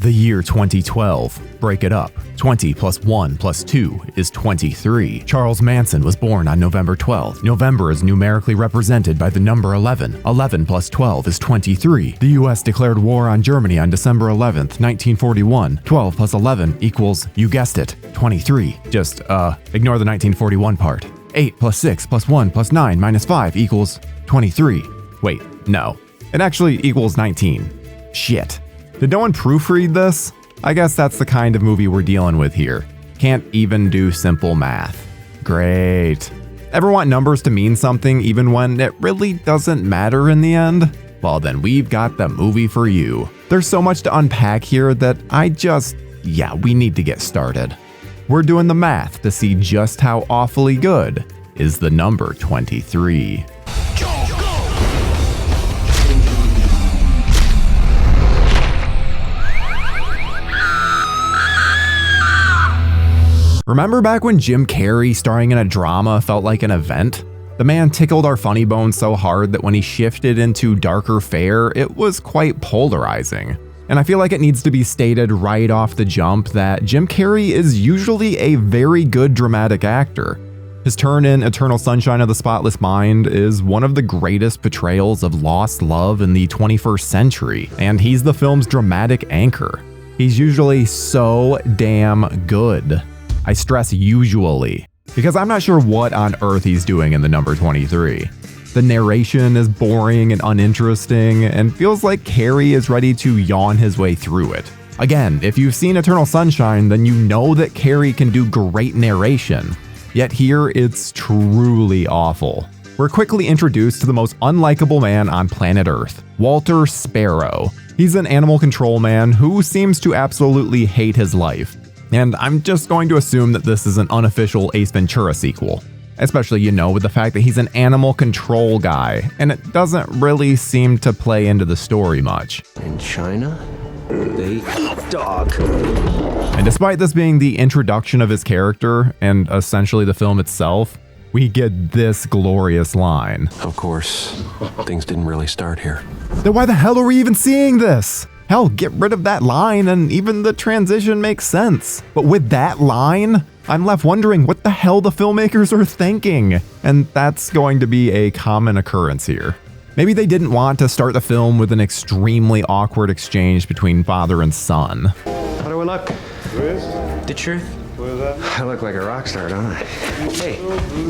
The year 2012. Break it up. 20 plus 1 plus 2 is 23. Charles Manson was born on November 12th. November is numerically represented by the number 11. 11 plus 12 is 23. The US declared war on Germany on December 11th, 1941. 12 plus 11 equals, you guessed it, 23. Just, ignore the 1941 part. 8 plus 6 plus 1 plus 9 minus 5 equals 23. Wait, no. It actually equals 19. Shit. Did no one proofread this? I guess that's the kind of movie we're dealing with here. Can't even do simple math. Great. Ever want numbers to mean something even when it really doesn't matter in the end? Well then, we've got the movie for you. There's so much to unpack here that we need to get started. We're doing the math to see just how awfully good is the number 23. Remember back when Jim Carrey starring in a drama felt like an event? The man tickled our funny bones so hard that when he shifted into darker fare, it was quite polarizing. And I feel like it needs to be stated right off the jump that Jim Carrey is usually a very good dramatic actor. His turn in Eternal Sunshine of the Spotless Mind is one of the greatest portrayals of lost love in the 21st century, and he's the film's dramatic anchor. He's usually so damn good. I stress usually, because I'm not sure what on earth he's doing in the number 23. The narration is boring and uninteresting, and feels like Carrey is ready to yawn his way through it. Again, if you've seen Eternal Sunshine, then you know that Carrey can do great narration, yet here it's truly awful. We're quickly introduced to the most unlikable man on planet Earth, Walter Sparrow. He's an animal control man who seems to absolutely hate his life. And I'm just going to assume that this is an unofficial Ace Ventura sequel. Especially, with the fact that he's an animal control guy, and it doesn't really seem to play into the story much. In China, they eat dog. And despite this being the introduction of his character, and essentially the film itself, we get this glorious line. Of course, things didn't really start here. Then why the hell are we even seeing this? Hell, get rid of that line and even the transition makes sense. But with that line, I'm left wondering what the hell the filmmakers are thinking. And that's going to be a common occurrence here. Maybe they didn't want to start the film with an extremely awkward exchange between father and son. How do I look? The truth. I look like a rock star, don't I? Hey,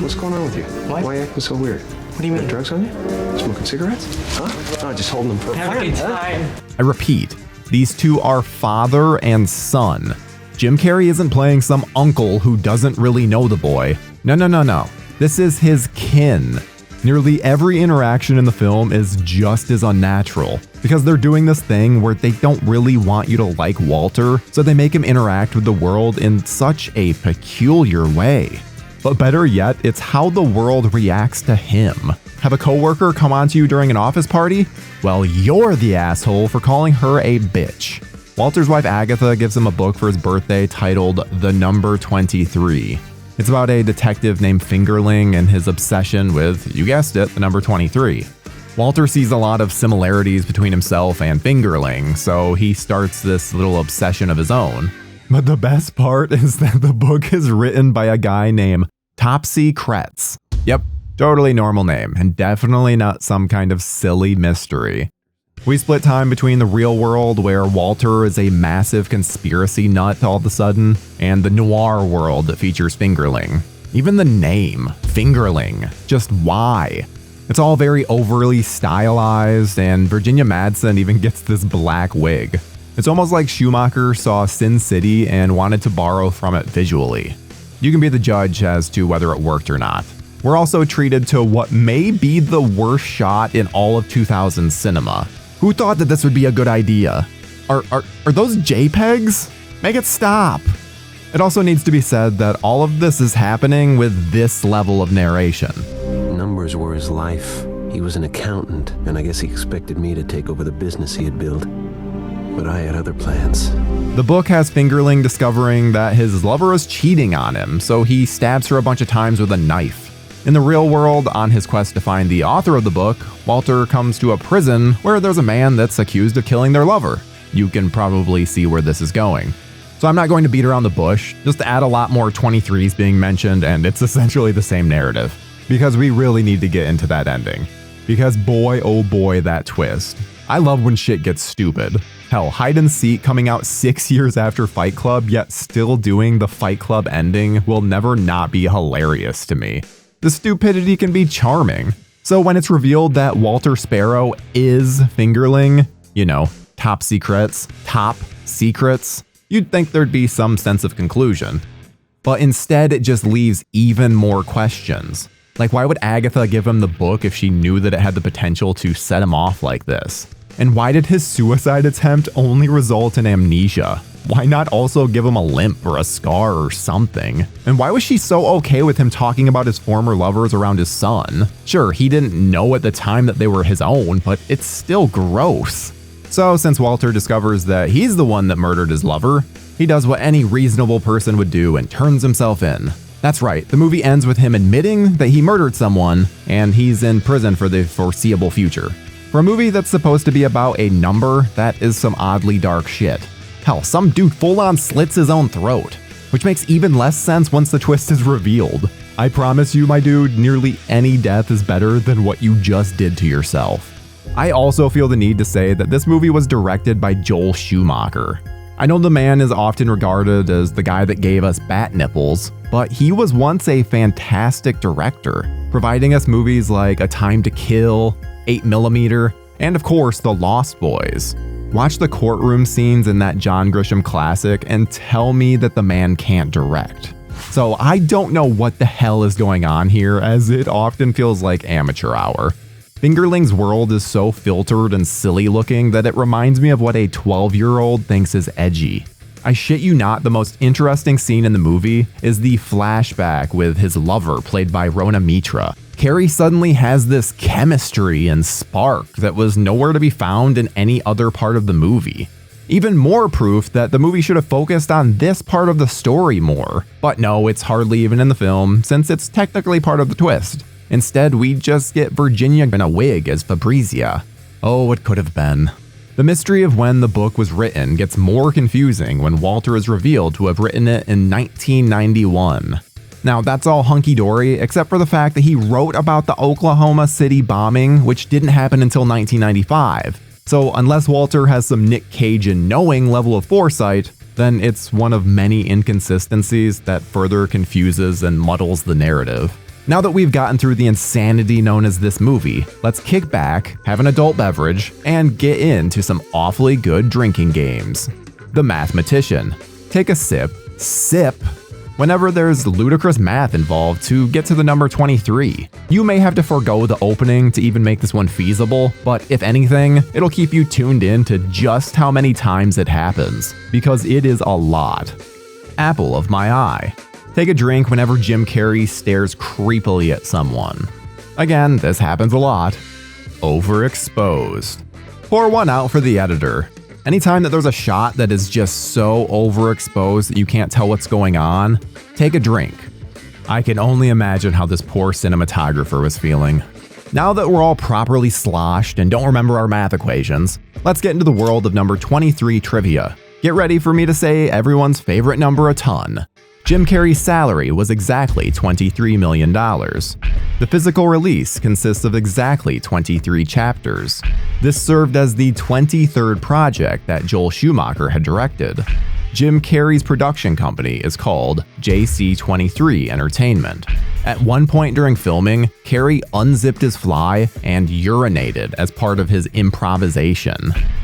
what's going on with you? What? Why are you acting so weird? What do you mean? Drugs on you? Smoking cigarettes? Huh? Oh, just holding them for Having a time. I repeat, these two are father and son. Jim Carrey isn't playing some uncle who doesn't really know the boy. No. This is his kin. Nearly every interaction in the film is just as unnatural, because they're doing this thing where they don't really want you to like Walter, so they make him interact with the world in such a peculiar way. But better yet, it's how the world reacts to him. Have a coworker come on to you during an office party? Well, you're the asshole for calling her a bitch. Walter's wife Agatha gives him a book for his birthday titled The Number 23. It's about a detective named Fingerling and his obsession with, you guessed it, the number 23. Walter sees a lot of similarities between himself and Fingerling, so he starts this little obsession of his own. But the best part is that the book is written by a guy named Topsy Kretz. Yep, totally normal name, and definitely not some kind of silly mystery. We split time between the real world, where Walter is a massive conspiracy nut all of a sudden, and the noir world that features Fingerling. Even the name, Fingerling, just why? It's all very overly stylized, and Virginia Madsen even gets this black wig. It's almost like Schumacher saw Sin City and wanted to borrow from it visually. You can be the judge as to whether it worked or not. We're also treated to what may be the worst shot in all of 2000 cinema. Who thought that this would be a good idea? Are those JPEGs? Make it stop. It also needs to be said that all of this is happening with this level of narration. Numbers were his life. He was an accountant, and I guess he expected me to take over the business he had built. But I had other plans. The book has Fingerling discovering that his lover is cheating on him, so he stabs her a bunch of times with a knife. In the real world, on his quest to find the author of the book, Walter comes to a prison where there's a man that's accused of killing their lover. you can probably see where this is going. So I'm not going to beat around the bush, just add a lot more 23s being mentioned, and it's essentially the same narrative. Because we really need to get into that ending. Because boy, oh boy, that twist. I love when shit gets stupid. Hell, Hide and Seek coming out 6 years after Fight Club, yet still doing the Fight Club ending will never not be hilarious to me. The stupidity can be charming. So when it's revealed that Walter Sparrow is Fingerling, you know, top secrets, you'd think there'd be some sense of conclusion. But instead, it just leaves even more questions. Like, why would Agatha give him the book if she knew that it had the potential to set him off like this? And why did his suicide attempt only result in amnesia? Why not also give him a limp or a scar or something? And why was she so okay with him talking about his former lovers around his son? Sure, he didn't know at the time that they were his own, but it's still gross. So since Walter discovers that he's the one that murdered his lover, he does what any reasonable person would do and turns himself in. That's right, the movie ends with him admitting that he murdered someone, and he's in prison for the foreseeable future. For a movie that's supposed to be about a number, that is some oddly dark shit. Hell, some dude full-on slits his own throat, which makes even less sense once the twist is revealed. I promise you, my dude, nearly any death is better than what you just did to yourself. I also feel the need to say that this movie was directed by Joel Schumacher. I know the man is often regarded as the guy that gave us Bat Nipples, but he was once a fantastic director, providing us movies like A Time to Kill, 8mm, and of course The Lost Boys. Watch the courtroom scenes in that John Grisham classic and tell me that the man can't direct. So I don't know what the hell is going on here, as it often feels like amateur hour. Fingerling's world is so filtered and silly looking that it reminds me of what a 12-year-old thinks is edgy. I shit you not, the most interesting scene in the movie is the flashback with his lover, played by Rona Mitra. Carrey suddenly has this chemistry and spark that was nowhere to be found in any other part of the movie. Even more proof that the movie should have focused on this part of the story more. But no, it's hardly even in the film, since it's technically part of the twist. Instead, we just get Virginia in a wig as Fabrizia. Oh, it could have been. The mystery of when the book was written gets more confusing when Walter is revealed to have written it in 1991. Now, that's all hunky-dory, except for the fact that he wrote about the Oklahoma City bombing, which didn't happen until 1995. So unless Walter has some Nick Cage-and knowing level of foresight, then it's one of many inconsistencies that further confuses and muddles the narrative. Now that we've gotten through the insanity known as this movie, let's kick back, have an adult beverage, and get into some awfully good drinking games. The Mathematician. Take a sip, whenever there's ludicrous math involved to get to the number 23. You may have to forego the opening to even make this one feasible, but if anything, it'll keep you tuned in to just how many times it happens, because it is a lot. Apple of my eye. Take a drink whenever Jim Carrey stares creepily at someone. Again, this happens a lot. Overexposed. Pour one out for the editor. Anytime that there's a shot that is just so overexposed that you can't tell what's going on, take a drink. I can only imagine how this poor cinematographer was feeling. Now that we're all properly sloshed and don't remember our math equations, let's get into the world of number 23 trivia. Get ready for me to say everyone's favorite number a ton. Jim Carrey's salary was exactly $23 million. The physical release consists of exactly 23 chapters. This served as the 23rd project that Joel Schumacher had directed. Jim Carrey's production company is called JC23 Entertainment. At one point during filming, Carrey unzipped his fly and urinated as part of his improvisation.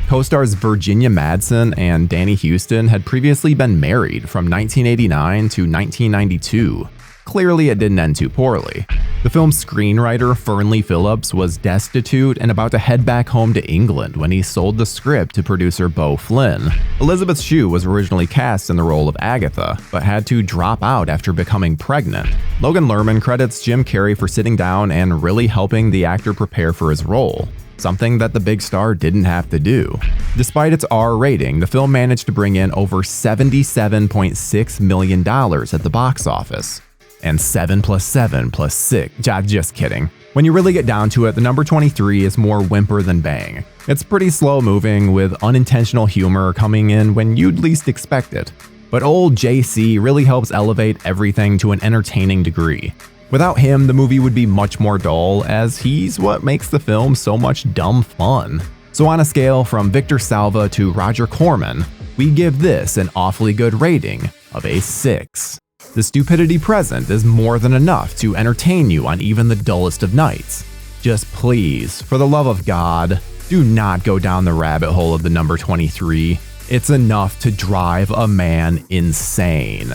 Co-stars Virginia Madsen and Danny Houston had previously been married from 1989 to 1992. Clearly, it didn't end too poorly. The film's screenwriter, Fernley Phillips, was destitute and about to head back home to England when he sold the script to producer Beau Flynn. Elizabeth Shue was originally cast in the role of Agatha, but had to drop out after becoming pregnant. Logan Lerman credits Jim Carrey for sitting down and really helping the actor prepare for his role, something that the big star didn't have to do. Despite its R rating, the film managed to bring in over $77.6 million at the box office. And 7 + 7 + 6, just kidding. When you really get down to it, the number 23 is more whimper than bang. It's pretty slow moving, with unintentional humor coming in when you'd least expect it. But old JC really helps elevate everything to an entertaining degree. Without him, the movie would be much more dull, as he's what makes the film so much dumb fun. So on a scale from Victor Salva to Roger Corman, we give this an awfully good rating of a 6. The stupidity present is more than enough to entertain you on even the dullest of nights. Just please, for the love of God, do not go down the rabbit hole of the number 23. It's enough to drive a man insane.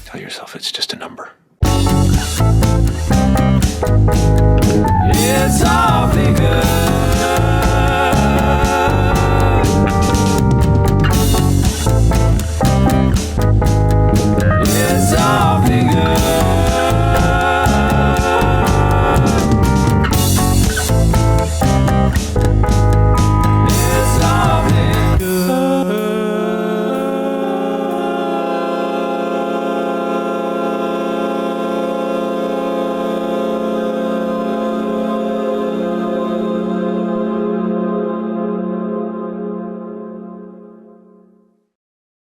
Tell yourself it's just a number. It's awfully good.